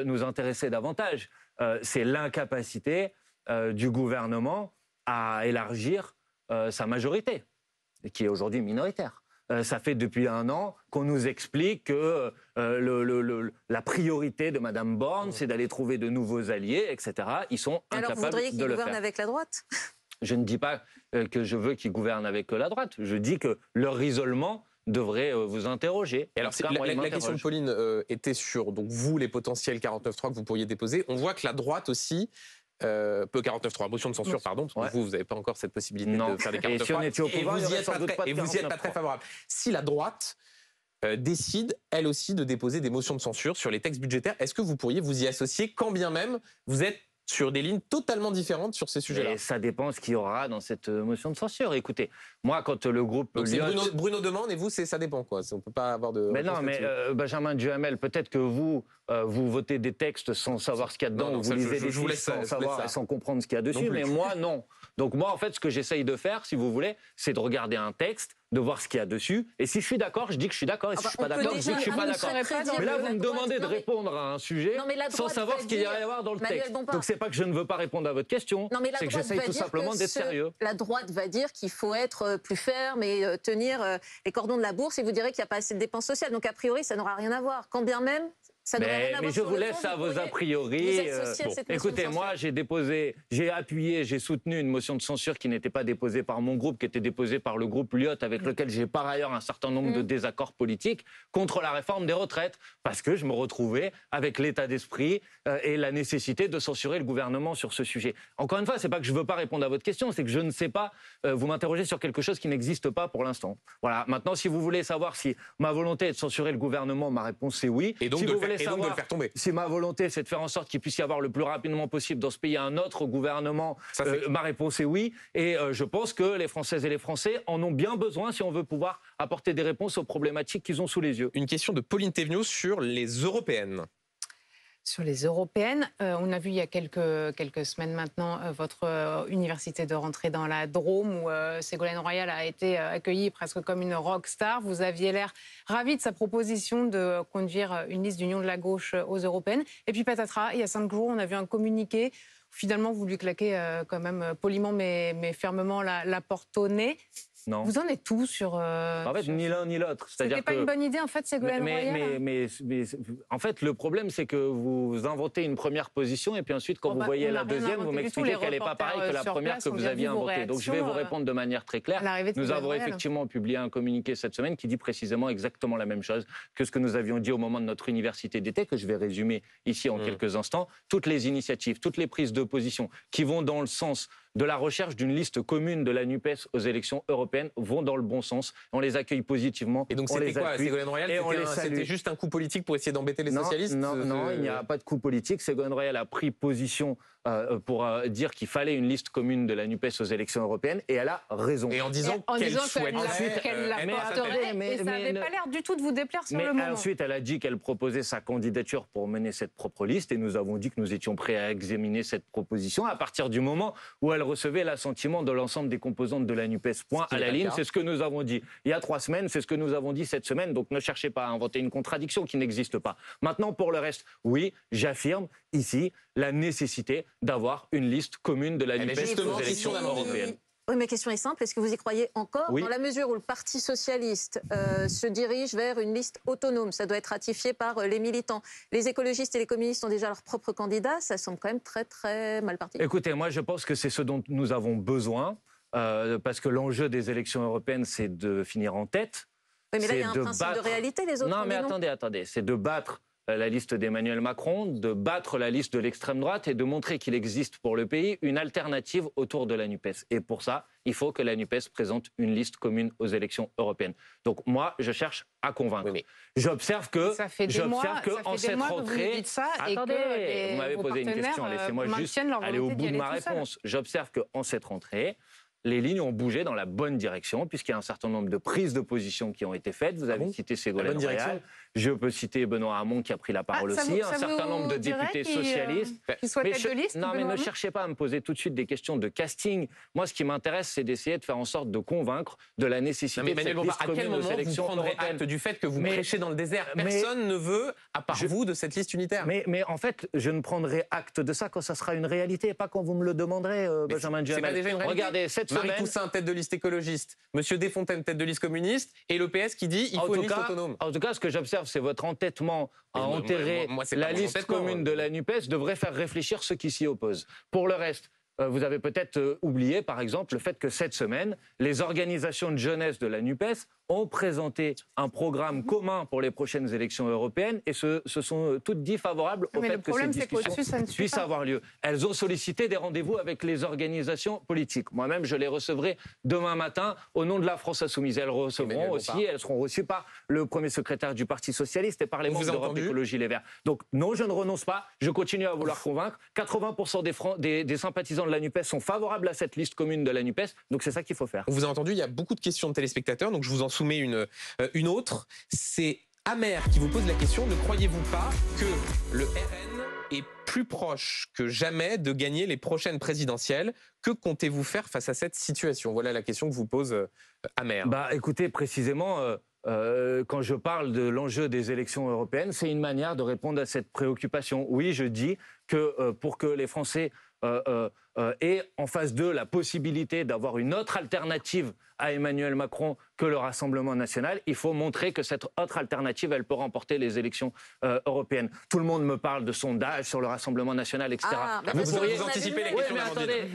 B: nous intéresser davantage. C'est l'incapacité du gouvernement à élargir sa majorité, qui est aujourd'hui minoritaire. Ça fait depuis un an qu'on nous explique que la priorité de Mme Borne, c'est d'aller trouver de nouveaux alliés, etc. Ils sont incapables de le faire.
D: Alors vous voudriez qu'ils gouvernent avec la droite?
B: Je ne dis pas que je veux qu'ils gouvernent avec la droite. Je dis que leur isolement devrait vous interroger.
A: Et alors, la question de Pauline était sur donc vous, les potentiels 49.3 que vous pourriez déposer. On voit que la droite aussi... peu 49.3, motion de censure, pardon, parce que vous n'avez pas encore cette possibilité de faire des 49.3.
B: Et si on était au pouvoir,
A: et vous n'y êtes pas très favorable. Si la droite décide, elle aussi, de déposer des motions de censure sur les textes budgétaires, est-ce que vous pourriez vous y associer, quand bien même vous êtes sur des lignes totalement différentes sur ces sujets-là?
B: Et ça dépend ce qu'il y aura dans cette motion de censure. Écoutez, moi, quand le groupe...
A: Donc c'est Bruno demande et vous, ça dépend, quoi. On ne peut pas avoir de...
B: Mais non, mais Benjamin Duhamel, peut-être que vous votez des textes sans savoir ce qu'il y a dedans, ou vous lisez des textes sans comprendre ce qu'il y a dessus, mais moi, non. Donc moi, en fait, ce que j'essaye de faire, si vous voulez, c'est de regarder un texte, de voir ce qu'il y a dessus, et si je suis d'accord, je dis que je suis d'accord, et si je suis pas d'accord, je dis que je suis pas d'accord. Mais là, vous me demandez de répondre à un sujet sans savoir ce qu'il y a à avoir dans le texte. Donc c'est pas que je ne veux pas répondre à votre question, c'est que j'essaye tout simplement d'être sérieux.
D: La droite va dire qu'il faut être plus ferme et tenir les cordons de la bourse, et vous direz qu'il n'y a pas assez de dépenses sociales. Donc a priori, ça n'aura rien à voir. Quand bien même...
B: Mais je vous laisse à vos a priori. Écoutez, moi, j'ai appuyé, j'ai soutenu une motion de censure qui n'était pas déposée par mon groupe, qui était déposée par le groupe Lyot, avec lequel j'ai par ailleurs un certain nombre de désaccords politiques, contre la réforme des retraites, parce que je me retrouvais avec l'état d'esprit et la nécessité de censurer le gouvernement sur ce sujet. Encore une fois, c'est pas que je veux pas répondre à votre question, c'est que je ne sais pas, vous m'interrogez sur quelque chose qui n'existe pas pour l'instant. Voilà. Maintenant, si vous voulez savoir si ma volonté est de censurer le gouvernement, ma réponse c'est oui.
A: Et donc,
B: si
A: de le faire tomber.
B: Si ma volonté, c'est de faire en sorte qu'il puisse y avoir le plus rapidement possible dans ce pays un autre gouvernement, ma réponse est oui. Et je pense que les Françaises et les Français en ont bien besoin si on veut pouvoir apporter des réponses aux problématiques qu'ils ont sous les yeux.
A: Une question de Pauline Thévenoud sur les européennes.
E: Sur les européennes, on a vu il y a quelques semaines maintenant votre université de rentrée dans la Drôme où Ségolène Royal a été accueillie presque comme une rockstar. Vous aviez l'air ravi de sa proposition de conduire une liste d'union de la gauche aux européennes. Et puis patatras, il y a 5 jours, on a vu un communiqué Finalement, vous lui claquez quand même poliment mais fermement la porte au nez.
B: Non.
E: Vous en êtes tout sur...
B: En fait, ni l'un ni l'autre.
E: C'était pas une bonne idée, en fait, Ségolène Royal.
B: Mais en fait, le problème, c'est que vous inventez une première position et puis ensuite, quand vous voyez la deuxième, vous m'expliquez qu'elle n'est pas pareille que la première que vous aviez inventée. Donc, je vais vous répondre de manière très claire. Nous avons effectivement publié un communiqué cette semaine qui dit précisément exactement la même chose que ce que nous avions dit au moment de notre université d'été, que je vais résumer ici en quelques instants. Toutes les initiatives, toutes les prises de position qui vont dans le sens de la recherche d'une liste commune de la NUPES aux élections européennes vont dans le bon sens. On les accueille positivement.
A: Et donc c'était quoi, Ségolène Royal? C'était juste un coup politique pour essayer d'embêter les socialistes?
B: Non, il n'y a pas de coup politique. Ségolène Royal a pris position pour dire qu'il fallait une liste commune de la NUPES aux élections européennes et elle a raison.
A: Et en disant qu'elle souhaiterait...
E: qu'elle l'apporterait, et ça n'avait pas l'air du tout de vous déplaire sur le moment.
B: Ensuite, elle a dit qu'elle proposait sa candidature pour mener cette propre liste et nous avons dit que nous étions prêts à examiner cette proposition à partir du moment où elle recevait l'assentiment de l'ensemble des composantes de la NUPES. Point à la ligne, c'est ce que nous avons dit il y a 3 semaines, c'est ce que nous avons dit cette semaine, donc ne cherchez pas à inventer une contradiction qui n'existe pas. Maintenant, pour le reste, oui, j'affirme ici la nécessité d'avoir une liste commune de la NUPES aux élections européennes.
D: Oui, ma question est simple. Est-ce que vous y croyez encore?
B: Oui.
D: Dans la mesure où le Parti socialiste se dirige vers une liste autonome, ça doit être ratifié par les militants. Les écologistes et les communistes ont déjà leur propre candidat. Ça semble quand même très, très mal parti.
B: Écoutez, moi, je pense que c'est ce dont nous avons besoin, parce que l'enjeu des élections européennes, c'est de finir en tête.
D: Oui, mais là, il y a un principe de réalité, les autres.
B: Non, mais attendez. C'est de battre la liste d'Emmanuel Macron, de battre la liste de l'extrême droite et de montrer qu'il existe pour le pays une alternative autour de la NUPES. Et pour ça, il faut que la NUPES présente une liste commune aux élections européennes. Donc moi, je cherche à convaincre. Oui, j'observe que en cette rentrée... Attendez, vous m'avez posé une question, laissez-moi juste aller au bout de ma réponse. J'observe qu'en cette rentrée, les lignes ont bougé dans la bonne direction, puisqu'il y a un certain nombre de prises de position qui ont été faites. Vous avez cité Ségolène Royal. Je peux citer Benoît Hamon qui a pris la parole aussi. Un certain nombre de députés socialistes.
E: Qui soit tête de liste,
B: non, mais ne cherchez pas à me poser tout de suite des questions de casting. Moi, ce qui m'intéresse, c'est d'essayer de faire en sorte de convaincre de la nécessité de cette liste commune aux élections européennes.
A: À quel moment vous prendrez acte du fait que vous prêchez dans le désert? Personne ne veut, à part vous, de cette liste unitaire.
B: Mais en fait, je ne prendrai acte de ça quand ça sera une réalité, pas quand vous me le demanderez, Benjamin Duhamel.
A: C'est pas déjà une réalité.
B: Regardez, cette semaine...
A: Marie Toussaint, tête de liste écologiste, Monsieur Desfontaines, tête de liste communiste, et le PS qui dit il faut une liste autonome.
B: En tout cas, ce que j'observe, c'est votre entêtement à enterrer la liste commune de la NUPES devrait faire réfléchir ceux qui s'y opposent. Pour le reste, vous avez peut-être oublié, par exemple, le fait que cette semaine, les organisations de jeunesse de la NUPES ont présenté un programme commun pour les prochaines élections européennes et se sont toutes dit favorables au fait que ces discussions puissent avoir lieu. Elles ont sollicité des rendez-vous avec les organisations politiques. Moi-même, je les recevrai demain matin au nom de la France Insoumise. Elles recevront aussi, elles seront reçues par le premier secrétaire du Parti Socialiste et par les membres d'Europe Écologie Les Verts. Donc non, je ne renonce pas, je continue à vouloir convaincre. 80% des sympathisants de la NUPES sont favorables à cette liste commune de la NUPES, donc c'est ça qu'il faut faire.
A: On vous a entendu, il y a beaucoup de questions de téléspectateurs, donc je vous en soumets une autre. C'est Amer qui vous pose la question, ne croyez-vous pas que le RN est plus proche que jamais de gagner les prochaines présidentielles? Que comptez-vous faire face à cette situation? Voilà la question que vous pose Amer.
B: Écoutez, précisément... quand je parle de l'enjeu des élections européennes, c'est une manière de répondre à cette préoccupation. Oui, je dis que pour que les Français aient en face d'eux la possibilité d'avoir une autre alternative à Emmanuel Macron que le Rassemblement national, il faut montrer que cette autre alternative, elle peut remporter les élections européennes. Tout le monde me parle de sondages sur le Rassemblement national, etc.
A: Vous pourriez anticiper les questions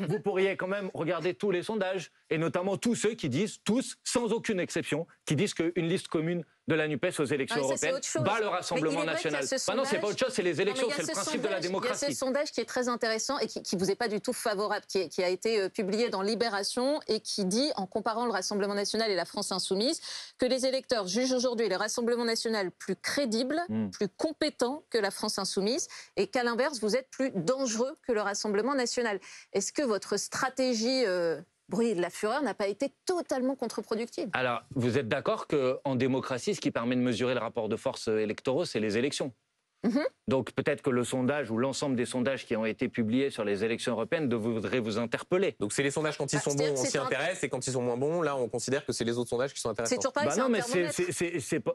B: vous pourriez quand même regarder tous les sondages, et notamment tous ceux qui disent, tous, sans aucune exception, qui disent qu'une liste commune de la NUPES aux élections européennes bat le Rassemblement national. Non, c'est pas autre chose, c'est les élections, c'est le principe de la démocratie.
D: Il y a ce sondage qui est très intéressant et qui vous est pas du tout favorable, qui a été publié dans Libération et qui dit, en comparant le Rassemblement national et la France insoumise, que les électeurs jugent aujourd'hui le Rassemblement national plus crédible, plus compétent que la France insoumise, et qu'à l'inverse, vous êtes plus dangereux que le Rassemblement national. Est-ce que votre stratégie brûler de la fureur n'a pas été totalement contre-productive?
B: Alors, vous êtes d'accord qu'en démocratie, ce qui permet de mesurer le rapport de force électoraux, c'est les élections? Donc peut-être que le sondage ou l'ensemble des sondages qui ont été publiés sur les élections européennes devraient vous interpeller.
A: Donc c'est les sondages quand ils sont bons, on s'y intéresse, et quand ils sont moins bons, là on considère que c'est les autres sondages qui sont intéressants.
D: C'est toujours pareil,
B: non, mais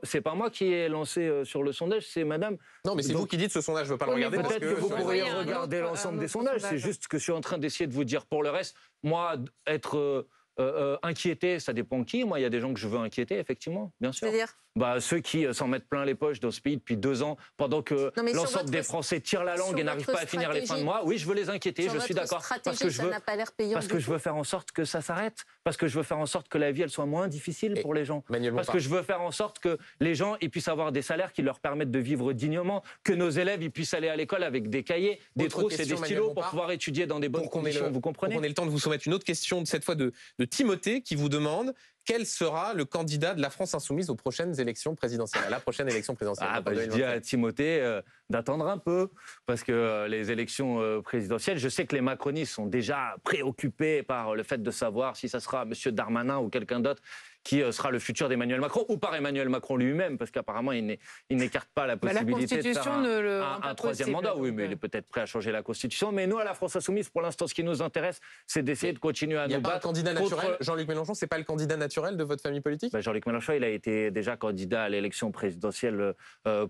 B: c'est pas moi qui ai lancé sur le sondage, c'est madame.
A: Non, mais c'est vous qui dites ce sondage, je veux pas le regarder.
B: Peut-être que vous pourriez regarder l'ensemble des sondages. C'est juste que je suis en train d'essayer de vous dire pour le reste. Moi, être inquiété, ça dépend qui. Moi, il y a des gens que je veux inquiéter, effectivement, bien sûr.
D: C'est-à-dire
B: ceux qui s'en mettent plein les poches dans ce pays depuis 2 ans, pendant que l'ensemble des Français tirent la langue et n'arrivent pas à finir les fins de mois. Oui, je veux les inquiéter, je suis d'accord. Parce que je veux faire en sorte que ça s'arrête. Parce que je veux faire en sorte que la vie, elle soit moins difficile pour les gens. Parce que je veux faire en sorte que les gens ils puissent avoir des salaires qui leur permettent de vivre dignement, que nos élèves ils puissent aller à l'école avec des cahiers, des trousses et des stylos pour pouvoir étudier dans des bonnes conditions. Vous comprenez ?
A: On ait le temps de vous soumettre une autre question, cette fois de Timothée, qui vous demande quel sera le candidat de la France insoumise aux prochaines élections présidentielles, à la prochaine élection présidentielle.
B: Je dis à Timothée d'attendre un peu, parce que les élections présidentielles, je sais que les macronistes sont déjà préoccupés par le fait de savoir si ça sera M. Darmanin ou quelqu'un d'autre qui sera le futur d'Emmanuel Macron, ou par Emmanuel Macron lui-même, parce qu'apparemment, il n'écarte pas la possibilité de faire un troisième mandat. Oui, mais il est peut-être prêt à changer la Constitution. Mais nous, à la France Insoumise, pour l'instant, ce qui nous intéresse, c'est d'essayer de continuer à nous battre. Il n'y a pas un candidat
A: naturel. Jean-Luc Mélenchon, c'est pas le candidat naturel de votre famille politique ?
B: Jean-Luc Mélenchon, il a été déjà candidat à l'élection présidentielle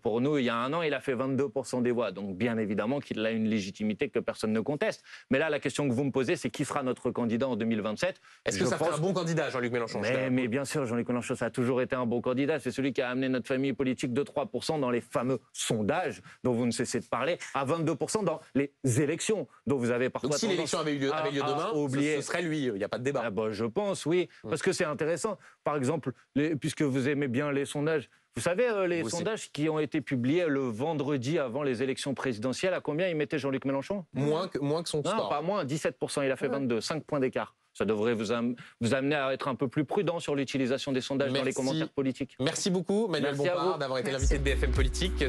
B: pour nous. Il y a 1 an, il a fait 22% des voix. Donc, bien évidemment qu'il a une légitimité que personne ne conteste. Mais là, la question que vous me posez, c'est qui sera notre candidat en 2027 ?
A: Est-ce que ça ferait un bon candidat, Jean-Luc Mélenchon ?
B: Mais bien sûr, Jean-Luc Mélenchon, ça a toujours été un bon candidat. C'est celui qui a amené notre famille politique de 3% dans les fameux sondages dont vous ne cessez de parler, à 22% dans les élections dont vous avez parfois
A: tendance. Donc si l'élection avait eu lieu demain, ce serait lui, il n'y a pas de débat.
B: Je pense, oui, parce que c'est intéressant. Par exemple, puisque vous aimez bien les sondages, vous savez, les sondages qui ont été publiés le vendredi avant les élections présidentielles, à combien ils mettaient Jean-Luc Mélenchon ?
A: Moins que son score.
B: Non, pas moins, 17%, il a fait 22, 5 points d'écart. Ça devrait vous amener à être un peu plus prudent sur l'utilisation des sondages dans les commentaires politiques.
A: Merci beaucoup, Manuel Bompard, d'avoir été l'invité de BFM Politique.